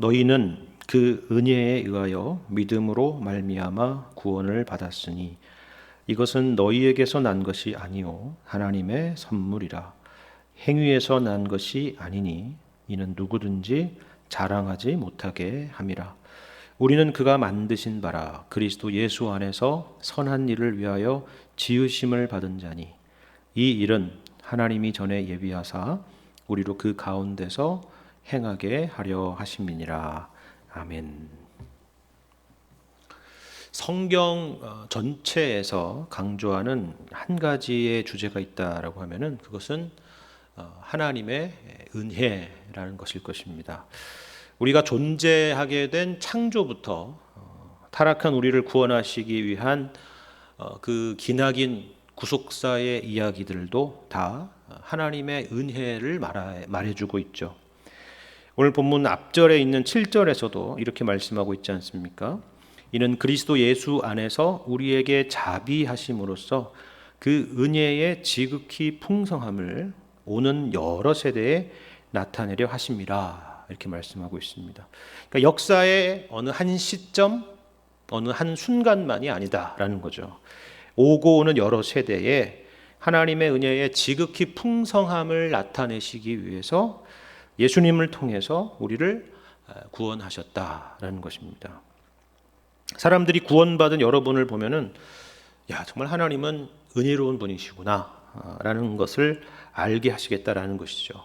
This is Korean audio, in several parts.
너희는 그 은혜에 의하여 믿음으로 말미암아 구원을 받았으니 이것은 너희에게서 난 것이 아니요 하나님의 선물이라. 행위에서 난 것이 아니니 이는 누구든지 자랑하지 못하게 함이라. 우리는 그가 만드신 바라 그리스도 예수 안에서 선한 일을 위하여 지으심을 받은 자니 이 일은 하나님이 전에 예비하사 우리로 그 가운데서 행하게 하려 하심이니라. 아멘. 성경 전체에서 강조하는 한 가지의 주제가 있다라고 하면은 그것은 하나님의 은혜라는 것일 것입니다. 우리가 존재하게 된 창조부터 타락한 우리를 구원하시기 위한 그 기나긴 구속사의 이야기들도 다 하나님의 은혜를 말해주고 있죠. 오늘 본문 앞절에 있는 7절에서도 이렇게 말씀하고 있지 않습니까? 이는 그리스도 예수 안에서 우리에게 자비하심으로써 그 은혜의 지극히 풍성함을 오는 여러 세대에 나타내려 하심이라 이렇게 말씀하고 있습니다. 그러니까 역사의 어느 한 시점, 어느 한 순간만이 아니다라는 거죠. 오고 오는 여러 세대에 하나님의 은혜의 지극히 풍성함을 나타내시기 위해서 예수님을 통해서 우리를 구원하셨다라는 것입니다. 사람들이 구원받은 여러분을 보면은 야, 정말 하나님은 은혜로운 분이시구나 라는 것을 알게 하시겠다라는 것이죠.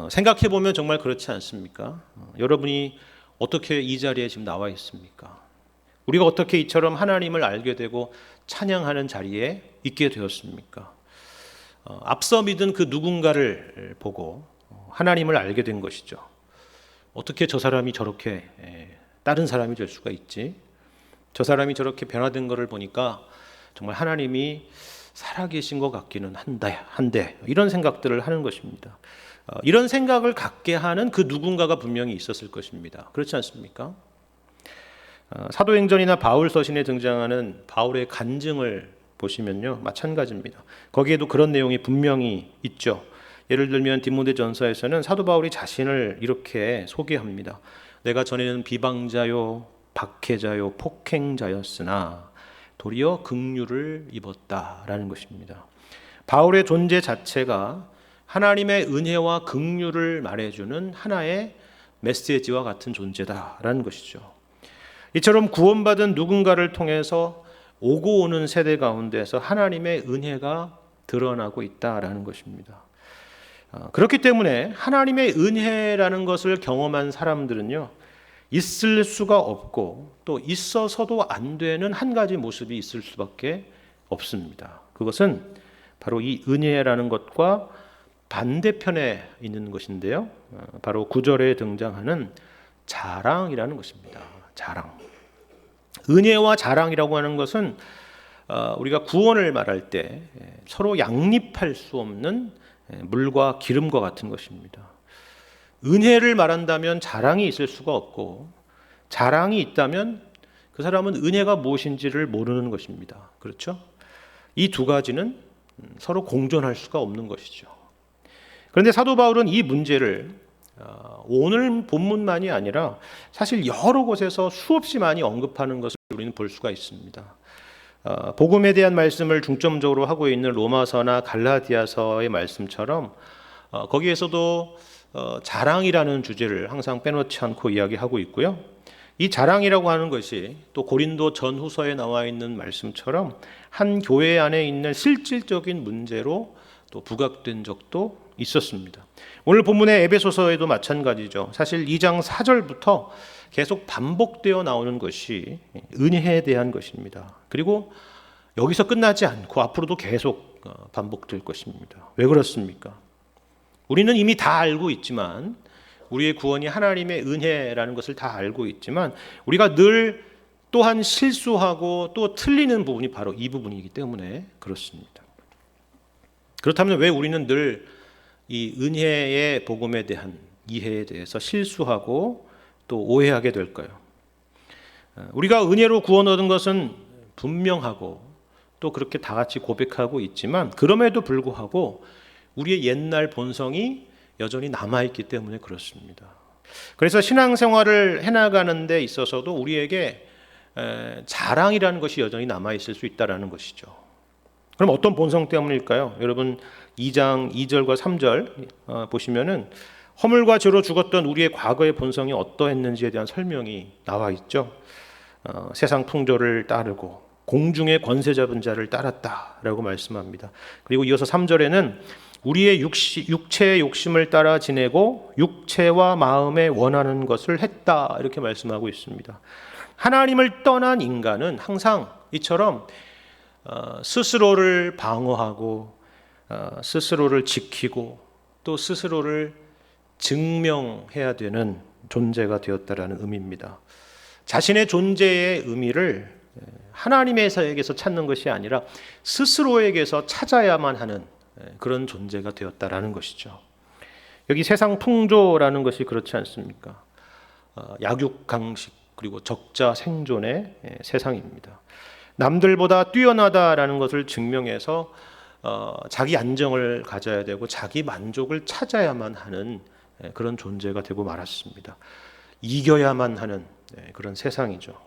생각해 보면 정말 그렇지 않습니까? 여러분이 어떻게 이 자리에 지금 나와 있습니까? 우리가 어떻게 이처럼 하나님을 알게 되고 찬양하는 자리에 있게 되었습니까? 앞서 믿은 그 누군가를 보고 하나님을 알게 된 것이죠. 어떻게 저 사람이 저렇게 다른 사람이 될 수가 있지? 저 사람이 저렇게 변화된 것을 보니까 정말 하나님이 살아계신 것 같기는 한데 이런 생각들을 하는 것입니다. 이런 생각을 갖게 하는 그 누군가가 분명히 있었을 것입니다. 그렇지 않습니까? 사도행전이나 바울서신에 등장하는 바울의 간증을 보시면요 마찬가지입니다. 거기에도 그런 내용이 분명히 있죠. 예를 들면 디모데전서에서는 사도 바울이 자신을 이렇게 소개합니다. 내가 전에는 비방자요 박해자요 폭행자였으나 도리어 긍휼을 입었다라는 것입니다. 바울의 존재 자체가 하나님의 은혜와 긍휼을 말해주는 하나의 메시지와 같은 존재다라는 것이죠. 이처럼 구원받은 누군가를 통해서 오고 오는 세대 가운데서 하나님의 은혜가 드러나고 있다라는 것입니다. 그렇기 때문에 하나님의 은혜라는 것을 경험한 사람들은요 있을 수가 없고 또 있어서도 안 되는 한 가지 모습이 있을 수밖에 없습니다. 그것은 바로 이 은혜라는 것과 반대편에 있는 것인데요. 바로 9절에 등장하는 자랑이라는 것입니다. 자랑. 은혜와 자랑이라고 하는 것은 우리가 구원을 말할 때 서로 양립할 수 없는 물과 기름과 같은 것입니다. 은혜를 말한다면 자랑이 있을 수가 없고 자랑이 있다면 그 사람은 은혜가 무엇인지를 모르는 것입니다. 그렇죠? 이 두 가지는 서로 공존할 수가 없는 것이죠. 그런데 사도 바울은 이 문제를 오늘 본문만이 아니라 사실 여러 곳에서 수없이 많이 언급하는 것을 우리는 볼 수가 있습니다. 복음에 대한 말씀을 중점적으로 하고 있는 로마서나 갈라디아서의 말씀처럼 거기에서도 자랑이라는 주제를 항상 빼놓지 않고 이야기하고 있고요. 이 자랑이라고 하는 것이 또 고린도 전후서에 나와 있는 말씀처럼 한 교회 안에 있는 실질적인 문제로 또 부각된 적도 있었습니다. 오늘 본문의 에베소서에도 마찬가지죠. 사실 2장 4절부터 계속 반복되어 나오는 것이 은혜에 대한 것입니다. 그리고 여기서 끝나지 않고 앞으로도 계속 반복될 것입니다. 왜 그렇습니까? 우리는 이미 다 알고 있지만 우리의 구원이 하나님의 은혜라는 것을 다 알고 있지만 우리가 늘 또한 실수하고 또 틀리는 부분이 바로 이 부분이기 때문에 그렇습니다. 그렇다면 왜 우리는 늘 이 은혜의 복음에 대한 이해에 대해서 실수하고 또 오해하게 될까요? 우리가 은혜로 구원 얻은 것은 분명하고 또 그렇게 다 같이 고백하고 있지만 그럼에도 불구하고 우리의 옛날 본성이 여전히 남아있기 때문에 그렇습니다. 그래서 신앙생활을 해나가는 데 있어서도 우리에게 자랑이라는 것이 여전히 남아있을 수 있다는 것이죠. 그럼 어떤 본성 때문일까요? 여러분 2장 2절과 3절 보시면은 허물과 죄로 죽었던 우리의 과거의 본성이 어떠했는지에 대한 설명이 나와 있죠. 세상 풍조를 따르고 공중의 권세 잡은 자를 따랐다라고 말씀합니다. 그리고 이어서 3절에는 우리의 육체의 욕심을 따라 지내고 육체와 마음에 원하는 것을 했다 이렇게 말씀하고 있습니다. 하나님을 떠난 인간은 항상 이처럼 스스로를 방어하고 스스로를 지키고 또 스스로를 증명해야 되는 존재가 되었다라는 의미입니다. 자신의 존재의 의미를 하나님에게서 찾는 것이 아니라 스스로에게서 찾아야만 하는 그런 존재가 되었다라는 것이죠. 여기 세상 풍조라는 것이 그렇지 않습니까? 약육강식 그리고 적자 생존의 세상입니다. 남들보다 뛰어나다라는 것을 증명해서 자기 안정을 가져야 되고 자기 만족을 찾아야만 하는 그런 존재가 되고 말았습니다. 이겨야만 하는 그런 세상이죠.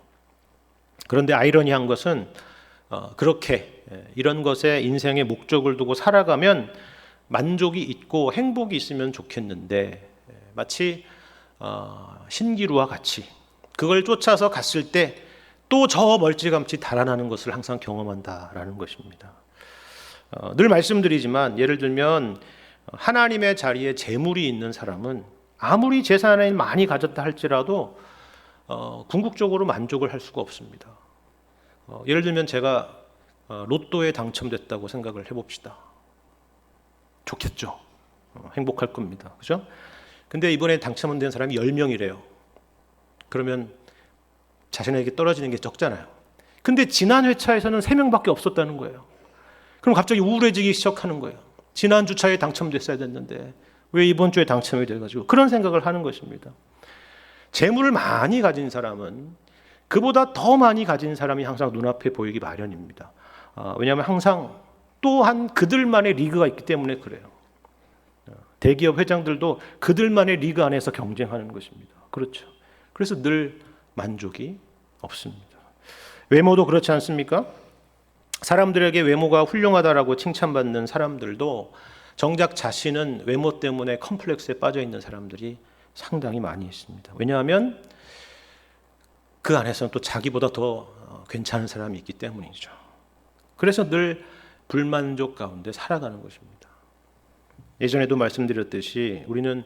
그런데 아이러니한 것은 그렇게 이런 것에 인생의 목적을 두고 살아가면 만족이 있고 행복이 있으면 좋겠는데 마치 신기루와 같이 그걸 쫓아서 갔을 때 또 저 멀찌감치 달아나는 것을 항상 경험한다라는 것입니다. 늘 말씀드리지만 예를 들면 하나님의 자리에 재물이 있는 사람은 아무리 재산을 많이 가졌다 할지라도 궁극적으로 만족을 할 수가 없습니다. 예를 들면 제가 로또에 당첨됐다고 생각을 해봅시다. 좋겠죠. 행복할 겁니다. 그죠? 근데 이번에 당첨된 사람이 10명이래요. 그러면 자신에게 떨어지는 게 적잖아요. 근데 지난 회차에서는 3명밖에 없었다는 거예요. 그럼 갑자기 우울해지기 시작하는 거예요. 지난 주차에 당첨됐어야 됐는데 왜 이번 주에 당첨이 돼가지고 그런 생각을 하는 것입니다. 재물을 많이 가진 사람은 그보다 더 많이 가진 사람이 항상 눈앞에 보이기 마련입니다. 왜냐하면 항상 또한 그들만의 리그가 있기 때문에 그래요. 대기업 회장들도 그들만의 리그 안에서 경쟁하는 것입니다. 그렇죠. 그래서 늘 만족이 없습니다. 외모도 그렇지 않습니까? 사람들에게 외모가 훌륭하다라고 칭찬받는 사람들도 정작 자신은 외모 때문에 컴플렉스에 빠져 있는 사람들이 상당히 많이 있습니다. 왜냐하면 그 안에서는 또 자기보다 더 괜찮은 사람이 있기 때문이죠. 그래서 늘 불만족 가운데 살아가는 것입니다. 예전에도 말씀드렸듯이 우리는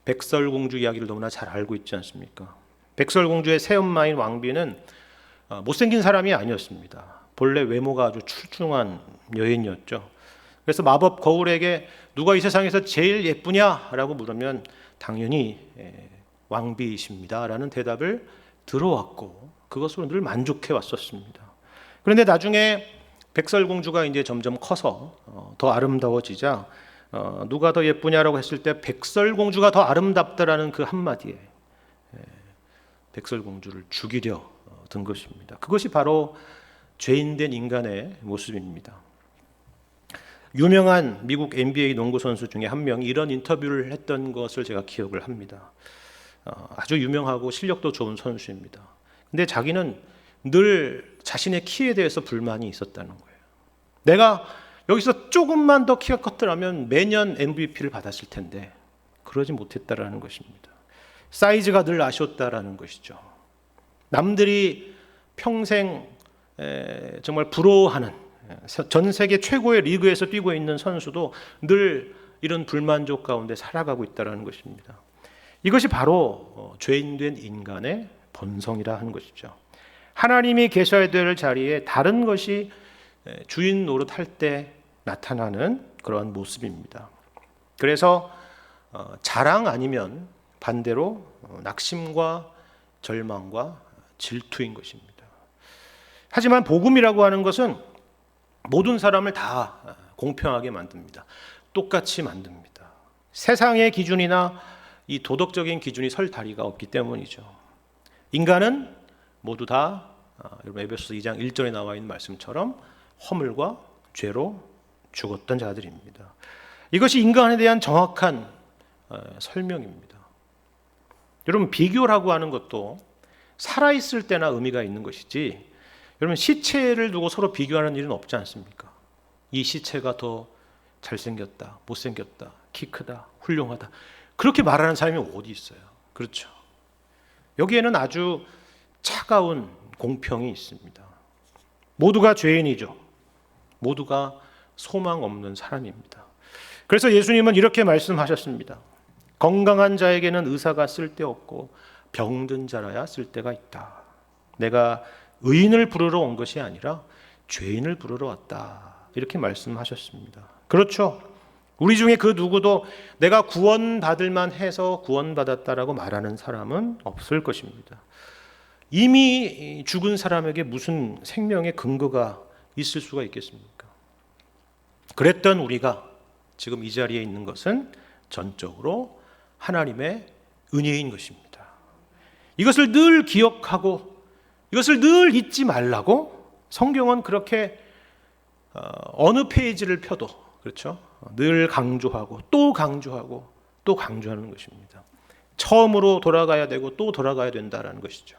백설공주 이야기를 너무나 잘 알고 있지 않습니까? 백설공주의 새엄마인 왕비는 못생긴 사람이 아니었습니다. 본래 외모가 아주 출중한 여인이었죠. 그래서 마법 거울에게 누가 이 세상에서 제일 예쁘냐라고 물으면 당연히 왕비이십니다라는 대답을 들어왔고 그것으로 늘 만족해 왔었습니다. 그런데 나중에 백설공주가 이제 점점 커서 더 아름다워지자 누가 더 예쁘냐라고 했을 때 백설공주가 더 아름답다라는 그 한마디에 백설공주를 죽이려 든 것입니다. 그것이 바로 죄인된 인간의 모습입니다. 유명한 미국 NBA 농구 선수 중에 한 명이 이런 인터뷰를 했던 것을 제가 기억을 합니다. 아주 유명하고 실력도 좋은 선수입니다. 근데 자기는 늘 자신의 키에 대해서 불만이 있었다는 거예요. 내가 여기서 조금만 더 키가 컸더라면 매년 MVP를 받았을 텐데 그러지 못했다라는 것입니다. 사이즈가 늘 아쉬웠다라는 것이죠. 남들이 평생 정말 부러워하는 전 세계 최고의 리그에서 뛰고 있는 선수도 늘 이런 불만족 가운데 살아가고 있다는 것입니다. 이것이 바로 죄인된 인간의 본성이라 하는 것이죠. 하나님이 계셔야 될 자리에 다른 것이 주인 노릇할 때 나타나는 그러한 모습입니다. 그래서 자랑 아니면 반대로 낙심과 절망과 질투인 것입니다. 하지만 복음이라고 하는 것은 모든 사람을 다 공평하게 만듭니다. 똑같이 만듭니다. 세상의 기준이나 이 도덕적인 기준이 설 다리가 없기 때문이죠. 인간은 모두 다 여러분 에베소서 2장 1절에 나와 있는 말씀처럼 허물과 죄로 죽었던 자들입니다. 이것이 인간에 대한 정확한 설명입니다. 여러분, 비교라고 하는 것도 살아있을 때나 의미가 있는 것이지, 여러분, 시체를 두고 서로 비교하는 일은 없지 않습니까? 이 시체가 더 잘생겼다, 못생겼다, 키 크다, 훌륭하다, 그렇게 말하는 사람이 어디 있어요? 그렇죠. 여기에는 아주 차가운 공평이 있습니다. 모두가 죄인이죠. 모두가 소망 없는 사람입니다. 그래서 예수님은 이렇게 말씀하셨습니다. 건강한 자에게는 의사가 쓸데없고 병든 자라야 쓸데가 있다. 내가 의인을 부르러 온 것이 아니라 죄인을 부르러 왔다. 이렇게 말씀하셨습니다. 그렇죠. 우리 중에 그 누구도 내가 구원받을 만해서 구원받았다라고 말하는 사람은 없을 것입니다. 이미 죽은 사람에게 무슨 생명의 근거가 있을 수가 있겠습니까? 그랬던 우리가 지금 이 자리에 있는 것은 전적으로 하나님의 은혜인 것입니다. 이것을 늘 기억하고 이것을 늘 잊지 말라고 성경은 그렇게 어느 페이지를 펴도, 그렇죠? 늘 강조하고 또 강조하고 또 강조하는 것입니다. 처음으로 돌아가야 되고 또 돌아가야 된다라는 것이죠.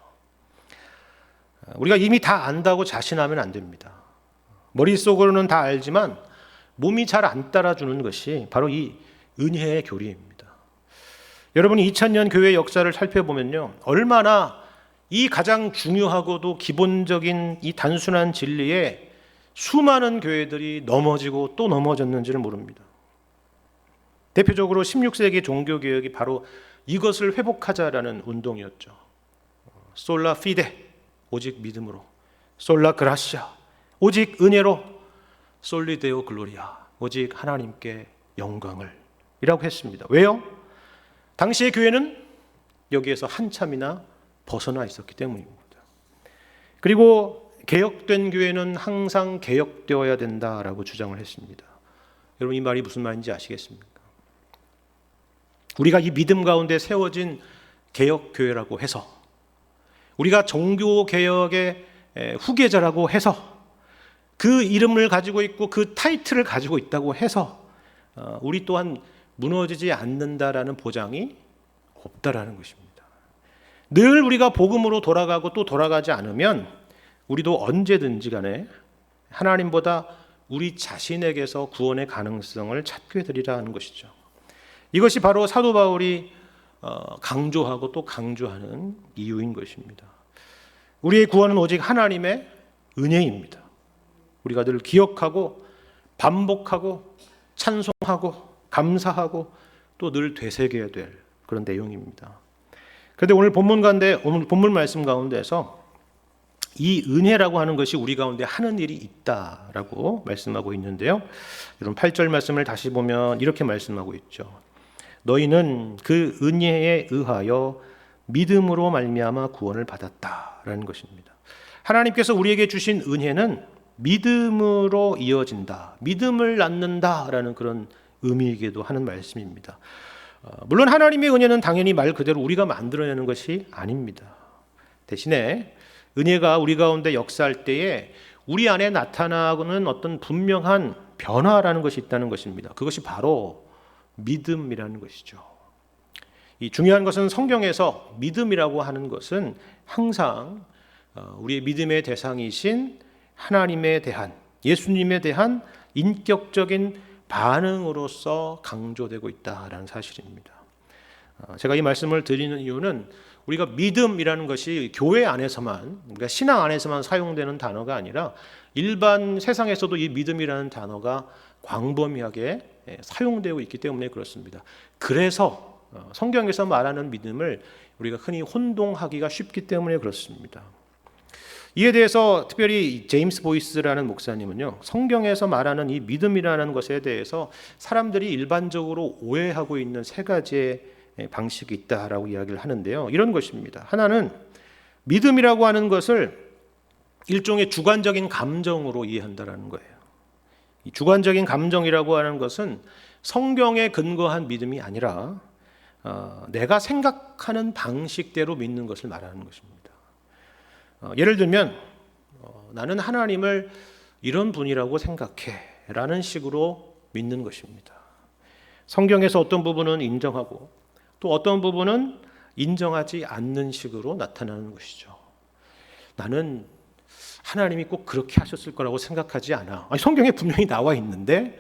우리가 이미 다 안다고 자신하면 안 됩니다. 머릿속으로는 다 알지만 몸이 잘 안 따라주는 것이 바로 이 은혜의 교리입니다. 여러분이 2000년 교회 역사를 살펴보면요, 얼마나 이 가장 중요하고도 기본적인 이 단순한 진리에 수많은 교회들이 넘어지고 또 넘어졌는지를 모릅니다. 대표적으로 16세기 종교개혁이 바로 이것을 회복하자라는 운동이었죠. 솔라 피데, 오직 믿음으로. 솔라 그라시아, 오직 은혜로. 솔리 데오 글로리아, 오직 하나님께 영광을 이라고 했습니다. 왜요? 당시의 교회는 여기에서 한참이나 벗어나 있었기 때문입니다. 그리고 개혁된 교회는 항상 개혁되어야 된다라고 주장을 했습니다. 여러분, 이 말이 무슨 말인지 아시겠습니까? 우리가 이 믿음 가운데 세워진 개혁교회라고 해서, 우리가 종교개혁의 후계자라고 해서, 그 이름을 가지고 있고 그 타이틀을 가지고 있다고 해서 우리 또한 무너지지 않는다라는 보장이 없다라는 것입니다. 늘 우리가 복음으로 돌아가고 또 돌아가지 않으면 우리도 언제든지 간에 하나님보다 우리 자신에게서 구원의 가능성을 찾게 되리라 하는 것이죠. 이것이 바로 사도 바울이 강조하고 또 강조하는 이유인 것입니다. 우리의 구원은 오직 하나님의 은혜입니다. 우리가 늘 기억하고 반복하고 찬송하고 감사하고 또 늘 되새겨야 될 그런 내용입니다. 그런데 오늘 본문 말씀 가운데서 이 은혜라고 하는 것이 우리 가운데 하는 일이 있다라고 말씀하고 있는데요. 여러분 8절 말씀을 다시 보면 이렇게 말씀하고 있죠. 너희는 그 은혜에 의하여 믿음으로 말미암아 구원을 받았다라는 것입니다. 하나님께서 우리에게 주신 은혜는 믿음으로 이어진다, 믿음을 낳는다라는 그런 의미이기도 하는 말씀입니다. 물론 하나님의 은혜는 당연히 말 그대로 우리가 만들어내는 것이 아닙니다. 대신에 은혜가 우리 가운데 역사할 때에 우리 안에 나타나는 어떤 분명한 변화라는 것이 있다는 것입니다. 그것이 바로 믿음이라는 것이죠. 이 중요한 것은 성경에서 믿음이라고 하는 것은 항상 우리의 믿음의 대상이신 하나님에 대한, 예수님에 대한 인격적인 반응으로서 강조되고 있다라는 사실입니다. 제가 이 말씀을 드리는 이유는 우리가 믿음이라는 것이 교회 안에서만, 그러니까 신앙 안에서만 사용되는 단어가 아니라 일반 세상에서도 이 믿음이라는 단어가 광범위하게 사용되고 있기 때문에 그렇습니다. 그래서 성경에서 말하는 믿음을 우리가 흔히 혼동하기가 쉽기 때문에 그렇습니다. 이에 대해서 특별히 제임스 보이스라는 목사님은요, 성경에서 말하는 이 믿음이라는 것에 대해서 사람들이 일반적으로 오해하고 있는 세 가지의 방식이 있다라고 이야기를 하는데요. 이런 것입니다. 하나는 믿음이라고 하는 것을 일종의 주관적인 감정으로 이해한다라는 거예요. 이 주관적인 감정이라고 하는 것은 성경에 근거한 믿음이 아니라 내가 생각하는 방식대로 믿는 것을 말하는 것입니다. 예를 들면 나는 하나님을 이런 분이라고 생각해 라는 식으로 믿는 것입니다. 성경에서 어떤 부분은 인정하고 또 어떤 부분은 인정하지 않는 식으로 나타나는 것이죠. 나는 하나님이 꼭 그렇게 하셨을 거라고 생각하지 않아. 아니, 성경에 분명히 나와 있는데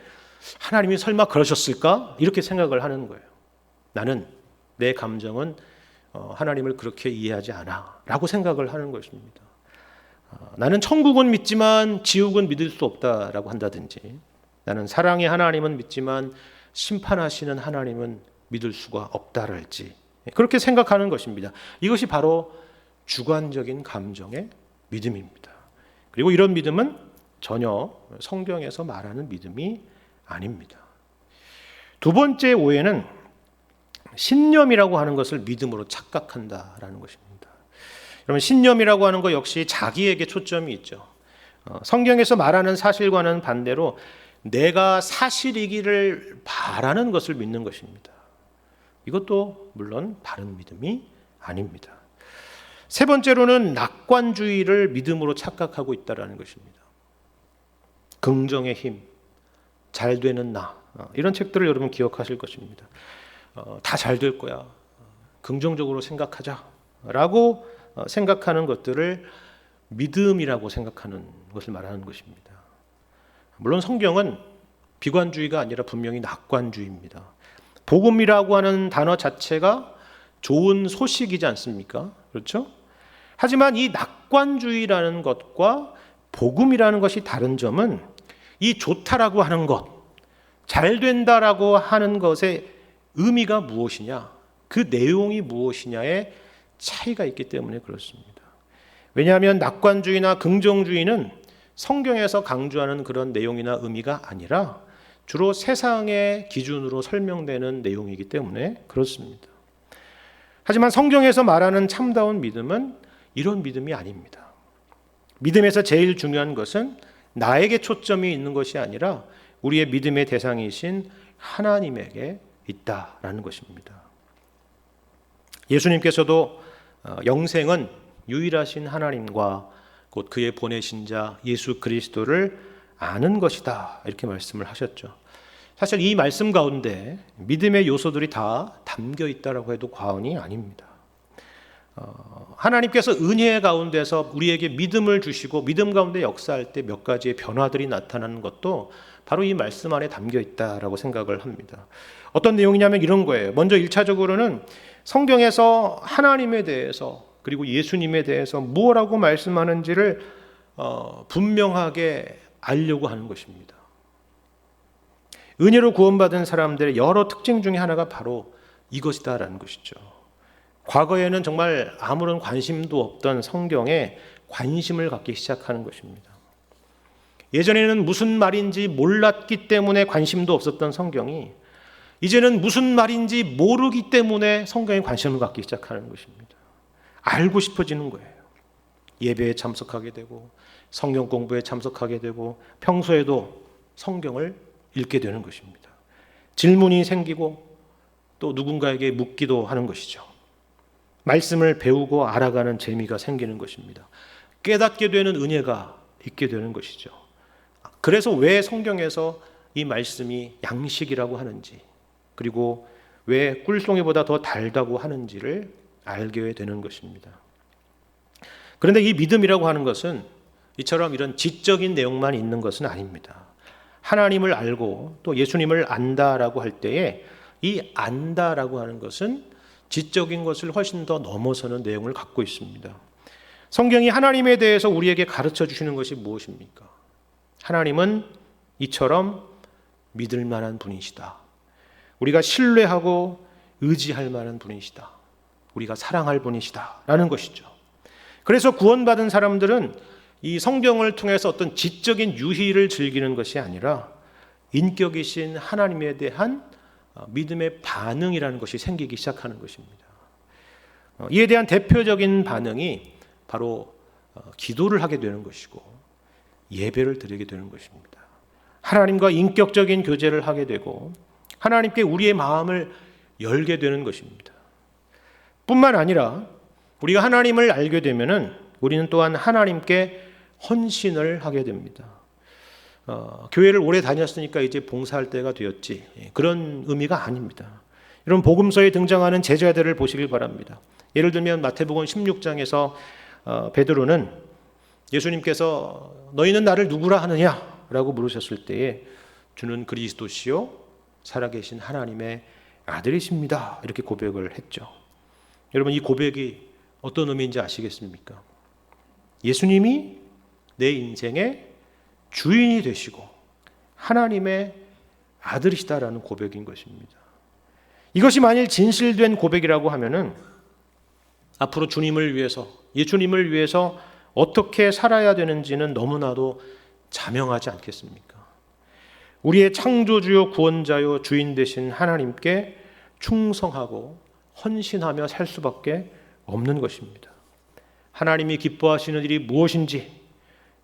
하나님이 설마 그러셨을까? 이렇게 생각을 하는 거예요. 나는 내 감정은 하나님을 그렇게 이해하지 않아 라고 생각을 하는 것입니다. 나는 천국은 믿지만 지옥은 믿을 수 없다라고 한다든지, 나는 사랑의 하나님은 믿지만 심판하시는 하나님은 믿을 수가 없다랄지, 그렇게 생각하는 것입니다. 이것이 바로 주관적인 감정의 믿음입니다. 그리고 이런 믿음은 전혀 성경에서 말하는 믿음이 아닙니다. 두 번째 오해는 신념이라고 하는 것을 믿음으로 착각한다라는 것입니다. 여러분, 신념이라고 하는 것 역시 자기에게 초점이 있죠. 성경에서 말하는 사실과는 반대로 내가 사실이기를 바라는 것을 믿는 것입니다. 이것도 물론 바른 믿음이 아닙니다. 세 번째로는 낙관주의를 믿음으로 착각하고 있다는 것입니다. 긍정의 힘, 잘 되는 나, 이런 책들을 여러분 기억하실 것입니다. 다 잘 될 거야, 긍정적으로 생각하자 라고 생각하는 것들을 믿음이라고 생각하는 것을 말하는 것입니다. 물론 성경은 비관주의가 아니라 분명히 낙관주의입니다. 복음이라고 하는 단어 자체가 좋은 소식이지 않습니까? 그렇죠? 하지만 이 낙관주의라는 것과 복음이라는 것이 다른 점은 이 좋다라고 하는 것, 잘 된다라고 하는 것의 의미가 무엇이냐, 그 내용이 무엇이냐에 차이가 있기 때문에 그렇습니다. 왜냐하면 낙관주의나 긍정주의는 성경에서 강조하는 그런 내용이나 의미가 아니라 주로 세상의 기준으로 설명되는 내용이기 때문에 그렇습니다. 하지만 성경에서 말하는 참다운 믿음은 이런 믿음이 아닙니다. 믿음에서 제일 중요한 것은 나에게 초점이 있는 것이 아니라 우리의 믿음의 대상이신 하나님에게 있다라는 것입니다. 예수님께서도 영생은 유일하신 하나님과 곧 그의 보내신 자 예수 그리스도를 아는 것이다, 이렇게 말씀을 하셨죠. 사실 이 말씀 가운데 믿음의 요소들이 다 담겨 있다라고 해도 과언이 아닙니다. 하나님께서 은혜 가운데서 우리에게 믿음을 주시고 믿음 가운데 역사할 때 몇 가지의 변화들이 나타나는 것도 바로 이 말씀 안에 담겨 있다라고 생각을 합니다. 어떤 내용이냐면 이런 거예요. 먼저 1차적으로는 성경에서 하나님에 대해서 그리고 예수님에 대해서 무엇라고 말씀하는지를 분명하게 알려고 하는 것입니다. 은혜로 구원받은 사람들의 여러 특징 중에 하나가 바로 이것이다라는 것이죠. 과거에는 정말 아무런 관심도 없던 성경에 관심을 갖기 시작하는 것입니다. 예전에는 무슨 말인지 몰랐기 때문에 관심도 없었던 성경이 이제는 무슨 말인지 모르기 때문에 성경에 관심을 갖기 시작하는 것입니다. 알고 싶어지는 거예요. 예배에 참석하게 되고 성경 공부에 참석하게 되고 평소에도 성경을 읽게 되는 것입니다. 질문이 생기고 또 누군가에게 묻기도 하는 것이죠. 말씀을 배우고 알아가는 재미가 생기는 것입니다. 깨닫게 되는 은혜가 있게 되는 것이죠. 그래서 왜 성경에서 이 말씀이 양식이라고 하는지, 그리고 왜 꿀송이보다 더 달다고 하는지를 알게 되는 것입니다. 그런데 이 믿음이라고 하는 것은 이처럼 이런 지적인 내용만 있는 것은 아닙니다. 하나님을 알고 또 예수님을 안다라고 할 때에 이 안다라고 하는 것은 지적인 것을 훨씬 더 넘어서는 내용을 갖고 있습니다. 성경이 하나님에 대해서 우리에게 가르쳐 주시는 것이 무엇입니까? 하나님은 이처럼 믿을 만한 분이시다. 우리가 신뢰하고 의지할 만한 분이시다. 우리가 사랑할 분이시다 라는 것이죠. 그래서 구원받은 사람들은 이 성경을 통해서 어떤 지적인 유희를 즐기는 것이 아니라 인격이신 하나님에 대한 믿음의 반응이라는 것이 생기기 시작하는 것입니다. 이에 대한 대표적인 반응이 바로 기도를 하게 되는 것이고 예배를 드리게 되는 것입니다. 하나님과 인격적인 교제를 하게 되고 하나님께 우리의 마음을 열게 되는 것입니다. 뿐만 아니라 우리가 하나님을 알게 되면은 우리는 또한 하나님께 헌신을 하게 됩니다. 교회를 오래 다녔으니까 이제 봉사할 때가 되었지, 그런 의미가 아닙니다. 이런 복음서에 등장하는 제자들을 보시길 바랍니다. 예를 들면 마태복음 16장에서 베드로는 예수님께서 너희는 나를 누구라 하느냐라고 물으셨을 때에 주는 그리스도시요 살아계신 하나님의 아들이십니다. 이렇게 고백을 했죠. 여러분, 이 고백이 어떤 의미인지 아시겠습니까? 예수님이 내 인생의 주인이 되시고 하나님의 아들이시다라는 고백인 것입니다. 이것이 만일 진실된 고백이라고 하면은 앞으로 주님을 위해서, 예수님을 위해서 어떻게 살아야 되는지는 너무나도 자명하지 않겠습니까? 우리의 창조주요 구원자요 주인 되신 하나님께 충성하고 헌신하며 살 수밖에 없는 것입니다. 하나님이 기뻐하시는 일이 무엇인지,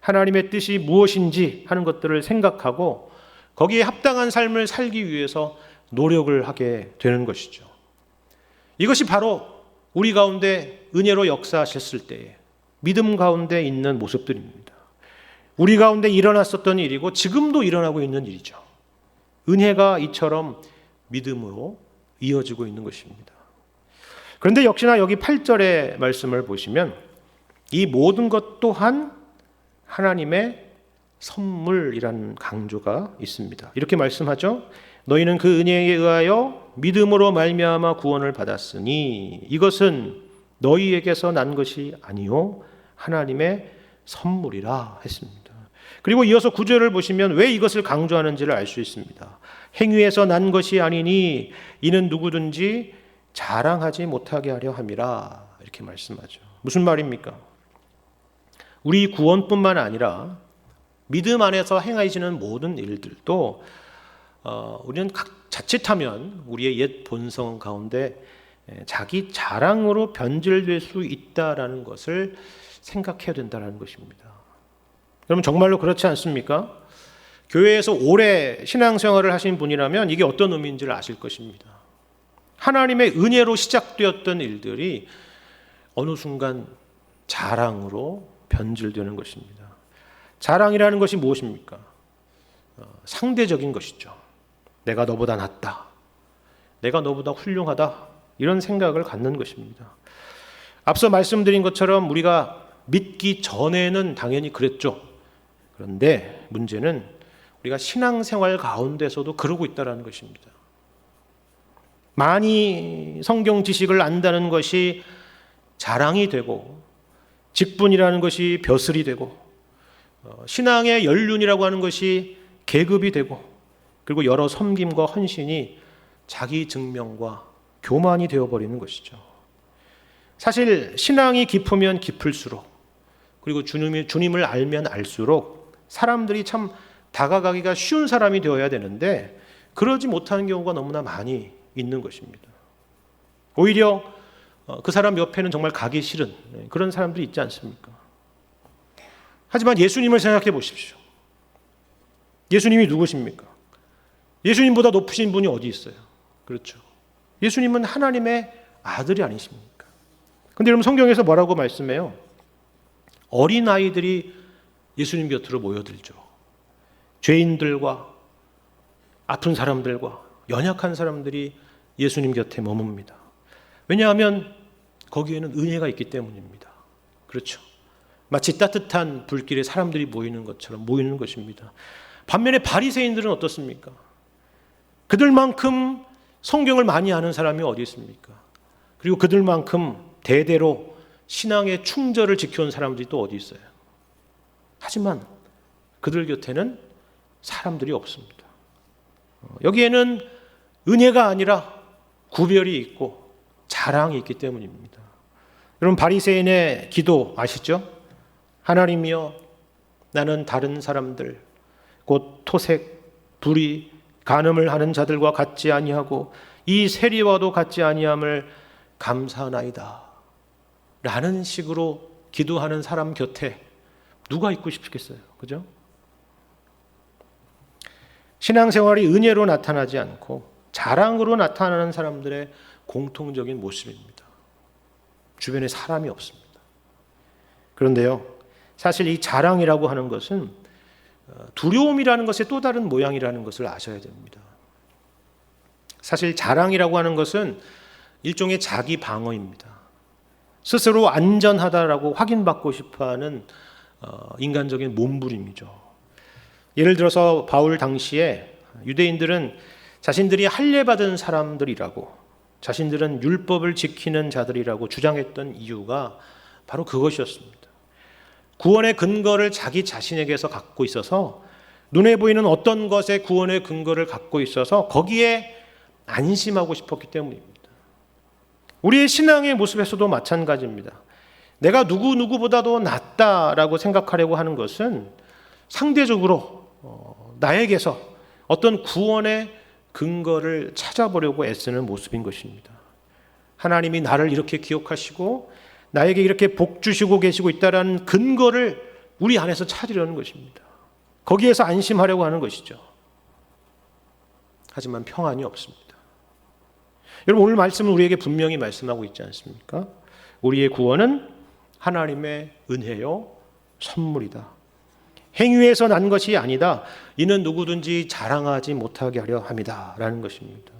하나님의 뜻이 무엇인지 하는 것들을 생각하고 거기에 합당한 삶을 살기 위해서 노력을 하게 되는 것이죠. 이것이 바로 우리 가운데 은혜로 역사하셨을 때에 믿음 가운데 있는 모습들입니다. 우리 가운데 일어났었던 일이고 지금도 일어나고 있는 일이죠. 은혜가 이처럼 믿음으로 이어지고 있는 것입니다. 그런데 역시나 여기 8절의 말씀을 보시면 이 모든 것 또한 하나님의 선물이라는 강조가 있습니다. 이렇게 말씀하죠. 너희는 그 은혜에 의하여 믿음으로 말미암아 구원을 받았으니 이것은 너희에게서 난 것이 아니요 하나님의 선물이라 했습니다. 그리고 이어서 9절을 보시면 왜 이것을 강조하는지를 알 수 있습니다. 행위에서 난 것이 아니니 이는 누구든지 자랑하지 못하게 하려 함이라 이렇게 말씀하죠. 무슨 말입니까? 우리 구원뿐만 아니라 믿음 안에서 행해지는 모든 일들도 우리는 자칫하면 우리의 옛 본성 가운데 자기 자랑으로 변질될 수 있다라는 것을 생각해야 된다는 것입니다. 여러분, 정말로 그렇지 않습니까? 교회에서 오래 신앙생활을 하신 분이라면 이게 어떤 의미인지를 아실 것입니다. 하나님의 은혜로 시작되었던 일들이 어느 순간 자랑으로 변질되는 것입니다. 자랑이라는 것이 무엇입니까? 상대적인 것이죠. 내가 너보다 낫다. 내가 너보다 훌륭하다. 이런 생각을 갖는 것입니다. 앞서 말씀드린 것처럼 우리가 믿기 전에는 당연히 그랬죠. 그런데 문제는 우리가 신앙생활 가운데서도 그러고 있다는 것입니다. 많이 성경 지식을 안다는 것이 자랑이 되고 직분이라는 것이 벼슬이 되고 신앙의 연륜이라고 하는 것이 계급이 되고 그리고 여러 섬김과 헌신이 자기 증명과 교만이 되어버리는 것이죠. 사실 신앙이 깊으면 깊을수록 그리고 주님을 알면 알수록 사람들이 참 다가가기가 쉬운 사람이 되어야 되는데 그러지 못하는 경우가 너무나 많이 있는 것입니다. 오히려 그 사람 옆에는 정말 가기 싫은 그런 사람들이 있지 않습니까? 하지만 예수님을 생각해 보십시오. 예수님이 누구십니까? 예수님보다 높으신 분이 어디 있어요? 그렇죠. 예수님은 하나님의 아들이 아니십니까? 그런데 여러분, 성경에서 뭐라고 말씀해요? 어린아이들이 예수님 곁으로 모여들죠. 죄인들과 아픈 사람들과 연약한 사람들이 예수님 곁에 머뭅니다. 왜냐하면 거기에는 은혜가 있기 때문입니다. 그렇죠. 마치 따뜻한 불길에 사람들이 모이는 것처럼 모이는 것입니다. 반면에 바리새인들은 어떻습니까? 그들만큼 성경을 많이 아는 사람이 어디 있습니까? 그리고 그들만큼 대대로 신앙의 충절을 지켜온 사람들이 또 어디 있어요? 하지만 그들 곁에는 사람들이 없습니다. 여기에는 은혜가 아니라 구별이 있고 자랑이 있기 때문입니다. 여러분, 바리새인의 기도 아시죠? 하나님이여, 나는 다른 사람들 곧 토색, 불의, 간음을 하는 자들과 같지 아니하고 이 세리와도 같지 아니함을 감사하나이다 라는 식으로 기도하는 사람 곁에 누가 있고 싶겠어요? 그죠? 신앙생활이 은혜로 나타나지 않고 자랑으로 나타나는 사람들의 공통적인 모습입니다. 주변에 사람이 없습니다. 그런데요, 사실 이 자랑이라고 하는 것은 두려움이라는 것의 또 다른 모양이라는 것을 아셔야 됩니다. 사실 자랑이라고 하는 것은 일종의 자기 방어입니다. 스스로 안전하다라고 확인받고 싶어하는 인간적인 몸부림이죠. 예를 들어서 바울 당시에 유대인들은 자신들이 할례받은 사람들이라고, 자신들은 율법을 지키는 자들이라고 주장했던 이유가 바로 그것이었습니다. 구원의 근거를 자기 자신에게서 갖고 있어서, 눈에 보이는 어떤 것에 구원의 근거를 갖고 있어서 거기에 안심하고 싶었기 때문입니다. 우리의 신앙의 모습에서도 마찬가지입니다. 내가 누구보다도 낫다라고 생각하려고 하는 것은 상대적으로 나에게서 어떤 구원의 근거를 찾아보려고 애쓰는 모습인 것입니다. 하나님이 나를 이렇게 기억하시고 나에게 이렇게 복 주시고 계시고 있다는 근거를 우리 안에서 찾으려는 것입니다. 거기에서 안심하려고 하는 것이죠. 하지만 평안이 없습니다. 여러분, 오늘 말씀은 우리에게 분명히 말씀하고 있지 않습니까? 우리의 구원은 하나님의 은혜요 선물이다. 행위에서 난 것이 아니다. 이는 누구든지 자랑하지 못하게 하려 함이다 라는 것입니다.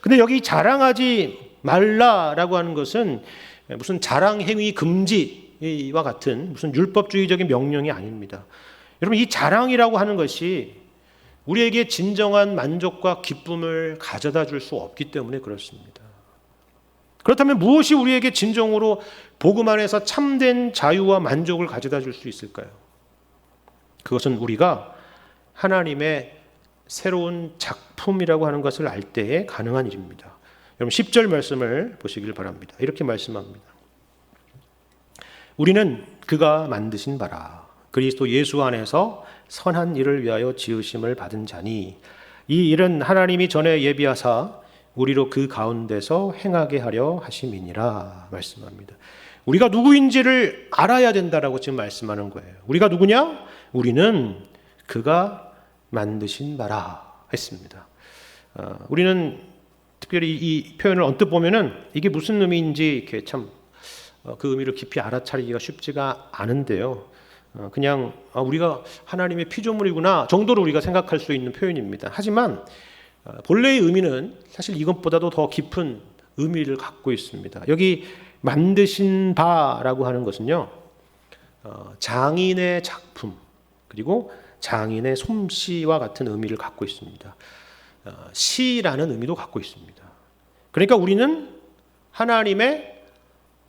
근데 여기 자랑하지 말라라고 하는 것은 무슨 자랑 행위 금지와 같은 무슨 율법주의적인 명령이 아닙니다. 여러분, 이 자랑이라고 하는 것이 우리에게 진정한 만족과 기쁨을 가져다 줄 수 없기 때문에 그렇습니다. 그렇다면 무엇이 우리에게 진정으로 복음 안에서 참된 자유와 만족을 가져다 줄 수 있을까요? 그것은 우리가 하나님의 새로운 작품이라고 하는 것을 알 때에 가능한 일입니다. 여러분 10절 말씀을 보시길 바랍니다. 이렇게 말씀합니다. 우리는 그가 만드신 바라 그리스도 예수 안에서 선한 일을 위하여 지으심을 받은 자니 이 일은 하나님이 전에 예비하사 우리로 그 가운데서 행하게 하려 하심이니라 말씀합니다. 우리가 누구인지를 알아야 된다라고 지금 말씀하는 거예요. 우리가 누구냐? 우리는 그가 만드신 바라 했습니다. 우리는 특별히 이 표현을 언뜻 보면은 이게 무슨 의미인지 이렇게 참 그 의미를 깊이 알아차리기가 쉽지가 않은데요. 그냥 우리가 하나님의 피조물이구나 정도로 우리가 생각할 수 있는 표현입니다. 하지만 본래의 의미는 사실 이것보다도 더 깊은 의미를 갖고 있습니다. 여기 만드신 바라고 하는 것은요, 장인의 작품 그리고 장인의 솜씨와 같은 의미를 갖고 있습니다. 시라는 의미도 갖고 있습니다. 그러니까 우리는 하나님의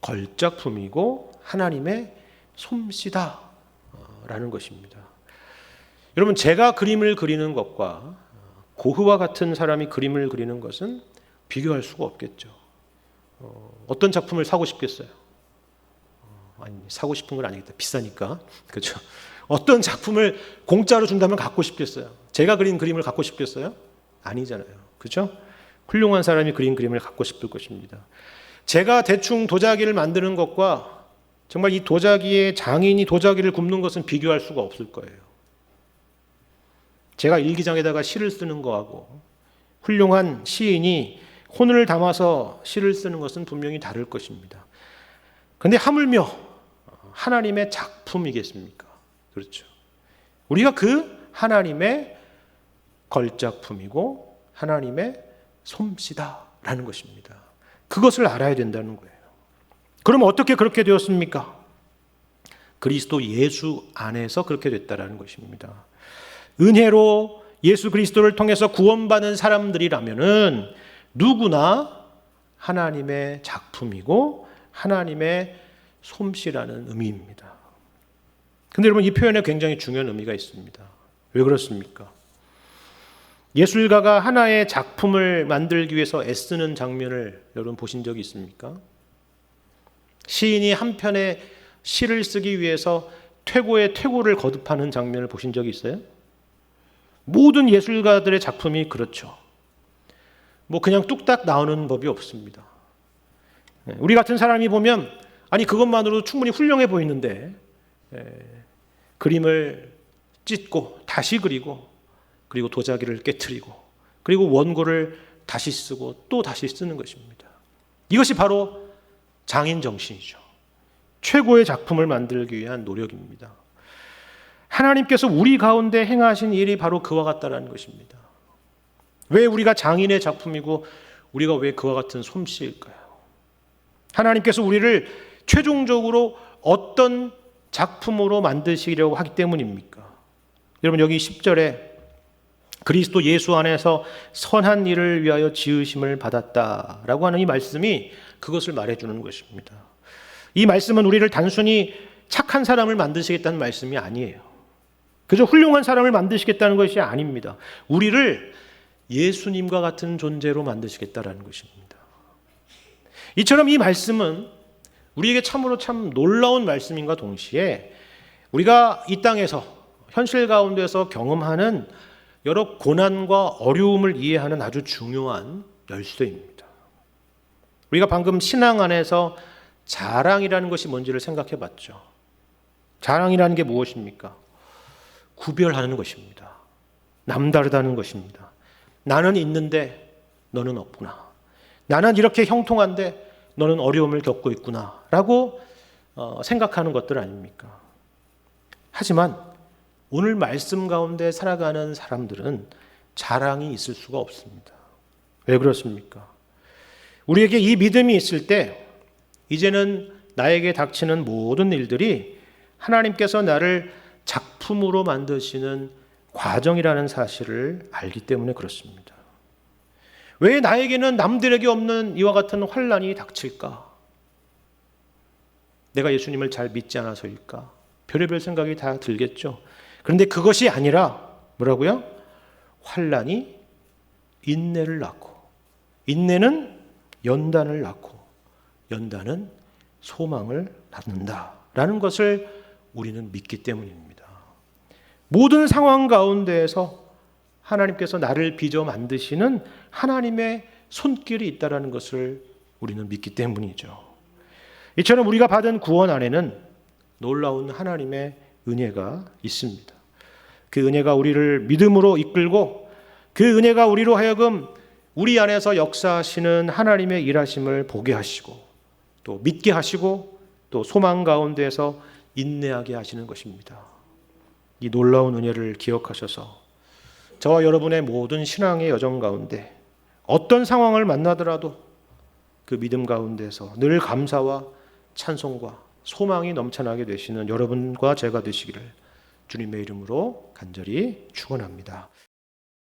걸작품이고 하나님의 솜씨다 라는 것입니다. 여러분, 제가 그림을 그리는 것과 고흐와 같은 사람이 그림을 그리는 것은 비교할 수가 없겠죠. 어떤 작품을 사고 싶겠어요? 아니, 사고 싶은 건 아니겠다. 비싸니까. 그렇죠? 어떤 작품을 공짜로 준다면 갖고 싶겠어요? 제가 그린 그림을 갖고 싶겠어요? 아니잖아요. 그렇죠? 훌륭한 사람이 그린 그림을 갖고 싶을 것입니다. 제가 대충 도자기를 만드는 것과 정말 이 도자기의 장인이 도자기를 굽는 것은 비교할 수가 없을 거예요. 제가 일기장에다가 시를 쓰는 거하고 훌륭한 시인이 혼을 담아서 시를 쓰는 것은 분명히 다를 것입니다. 그런데 하물며 하나님의 작품이겠습니까? 그렇죠. 우리가 그 하나님의 걸작품이고 하나님의 솜씨다라는 것입니다. 그것을 알아야 된다는 거예요. 그럼 어떻게 그렇게 되었습니까? 그리스도 예수 안에서 그렇게 됐다라는 것입니다. 은혜로 예수 그리스도를 통해서 구원받은 사람들이라면은 누구나 하나님의 작품이고 하나님의 솜씨라는 의미입니다. 근데 여러분, 이 표현에 굉장히 중요한 의미가 있습니다. 왜 그렇습니까? 예술가가 하나의 작품을 만들기 위해서 애쓰는 장면을 여러분 보신 적이 있습니까? 시인이 한 편의 시를 쓰기 위해서 퇴고의 퇴고를 거듭하는 장면을 보신 적이 있어요? 모든 예술가들의 작품이 그렇죠. 뭐 그냥 뚝딱 나오는 법이 없습니다. 우리 같은 사람이 보면 아니 그것만으로도 충분히 훌륭해 보이는데 그림을 찢고 다시 그리고 그리고 도자기를 깨트리고 그리고 원고를 다시 쓰고 또 다시 쓰는 것입니다. 이것이 바로 장인 정신이죠. 최고의 작품을 만들기 위한 노력입니다. 하나님께서 우리 가운데 행하신 일이 바로 그와 같다라는 것입니다. 왜 우리가 장인의 작품이고 우리가 왜 그와 같은 솜씨일까요? 하나님께서 우리를 최종적으로 어떤 작품으로 만드시려고 하기 때문입니까? 여러분, 여기 10절에 그리스도 예수 안에서 선한 일을 위하여 지으심을 받았다라고 하는 이 말씀이 그것을 말해주는 것입니다. 이 말씀은 우리를 단순히 착한 사람을 만드시겠다는 말씀이 아니에요. 그저 훌륭한 사람을 만드시겠다는 것이 아닙니다. 우리를 예수님과 같은 존재로 만드시겠다는 것입니다. 이처럼 이 말씀은 우리에게 참으로 참 놀라운 말씀인가 동시에 우리가 이 땅에서 현실 가운데서 경험하는 여러 고난과 어려움을 이해하는 아주 중요한 열쇠입니다. 우리가 방금 신앙 안에서 자랑이라는 것이 뭔지를 생각해 봤죠. 자랑이라는 게 무엇입니까? 구별하는 것입니다. 남다르다는 것입니다. 나는 있는데 너는 없구나. 나는 이렇게 형통한데 너는 어려움을 겪고 있구나 라고 생각하는 것들 아닙니까? 하지만 오늘 말씀 가운데 살아가는 사람들은 자랑이 있을 수가 없습니다. 왜 그렇습니까? 우리에게 이 믿음이 있을 때 이제는 나에게 닥치는 모든 일들이 하나님께서 나를 작품으로 만드시는 과정이라는 사실을 알기 때문에 그렇습니다. 왜 나에게는 남들에게 없는 이와 같은 환난이 닥칠까? 내가 예수님을 잘 믿지 않아서일까? 별의별 생각이 다 들겠죠. 그런데 그것이 아니라 뭐라고요? 환난이 인내를 낳고, 인내는 연단을 낳고, 연단은 소망을 낳는다라는 것을 우리는 믿기 때문입니다. 모든 상황 가운데에서 하나님께서 나를 빚어 만드시는 하나님의 손길이 있다는 것을 우리는 믿기 때문이죠. 이처럼 우리가 받은 구원 안에는 놀라운 하나님의 은혜가 있습니다. 그 은혜가 우리를 믿음으로 이끌고 그 은혜가 우리로 하여금 우리 안에서 역사하시는 하나님의 일하심을 보게 하시고 또 믿게 하시고 또 소망 가운데서 인내하게 하시는 것입니다. 이 놀라운 은혜를 기억하셔서 저와 여러분의 모든 신앙의 여정 가운데 어떤 상황을 만나더라도 그 믿음 가운데서 늘 감사와 찬송과 소망이 넘쳐나게 되시는 여러분과 제가 되시기를 주님의 이름으로 간절히 축원합니다.